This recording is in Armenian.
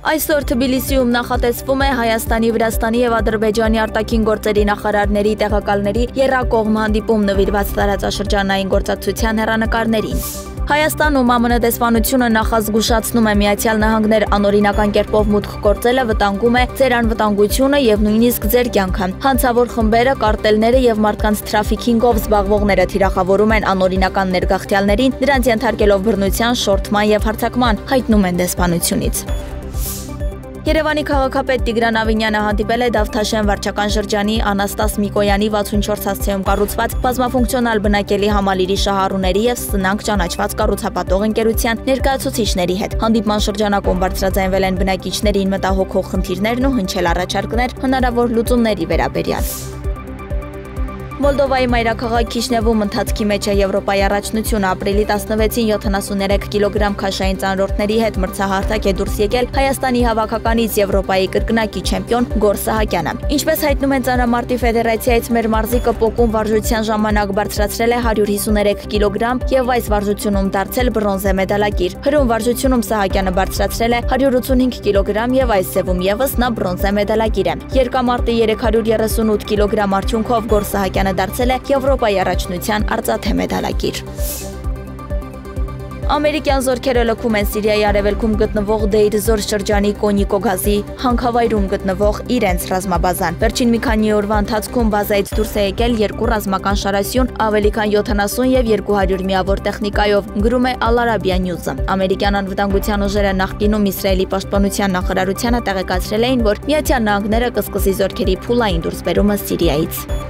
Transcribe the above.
Այսօր Թբիլիսիում նախատեսվում է Հայաստանի, Վրաստանի եւ Ադրբեջանի արտաքին գործերի նախարարների տեղակալների եռակողմ հանդիպում նվիրված տարածաշրջանային գործակցության հեռանկարներին։ Հայաստանում ԱՄՆ դեսպանությունը նախազգուշացնում է Միացյալ Նահանգներ անօրինական կերպով մուտք գործելը վտանգում է ձեր անվտանգությունը եւ նույնիսկ ձեր կյանքը։ Հանցավոր խմբերը, կարտելները եւ մարդկանց թրաֆիքինգով զբաղվողները թիրախավորում են անօրինական ներգաղթյալներին, նրանց ենթարկելով բռնության, շորթման եւ հարձակման, հայտնում են դեսպանությունից։ Երևանի քաղաքապետ Տիգրան Ավինյանը հանդիպել է Դավթաշեն վարչական շրջանի Անաստաս Միկոյանի 64 հասցեում կառուցված բազմաֆունկցիոնալ բնակելի համալիրի շահառուների եւ սնանկ ճանաչված կառուցապատող ընկերության ներկայացուցիչների հետ։ Հանդիպման շրջանակում բարձրաձայնվել են բնակիչներին մտահոգող խնդիրներն ու հնչել առաջարկներ հնարավոր լուծումների վերաբերյալ։ Մոլդովայի մայրաքաղաք Քիշնևում ընթացքի մեջ է Եվրոպայի առաջնությունը ապրիլի 16-ին 73 կիլոգրամ քաշային ծանրորդների հետ մրցահարթակ է դուրս եկել Հայաստանի հավաքականից Եվրոպայի կրկնակի չեմպիոն Գոր Սահակյանը։ Ինչպես հայտնում են Ծանրամարտի ֆեդերացիայից, մեր մարզիկը պոկում վարժության ժամանակ բարձրացրել է 153 կիլոգրամ եւ այս վարժությունում դարձել բրոնզե մեդալակիր։ Հրում վարժությունում Սահակյանը բարձրացրել է 185 կիլոգրամ եւ այս սևում եւս նա բրոնզե մեդալակիր է։ Երկամարտի 338 կիլոգրամ արդյունքով Գոր Սահակյանը դարձել է Եվրոպայի առաջնության արծաթե մեդալակիր։ Ամերիկյան զորքերը լքում են Սիրիայի արևելքում գտնվող Դեյր Զոր շրջանի Կոնիկո գազի հանքավայրում գտնվող իրենց ռազմաբազան։ Վերջին մի քանի օրվա ընթացքում բազայից դուրս է եկել 2 ռազմական շարասյուն, ավելի քան 70 եւ 200 միավոր տեխնիկայով, գրում է Al Arabiya News-ը։ Ամերիկյան անվտանգության ուժերը նախկինում Իսրայելի պաշտպանության նախարարությանը տեղեկացրել էին, որ Միացյալ Նահանգները կսկսի զորքերի փուլային դուրսբերումը Սիրիայից։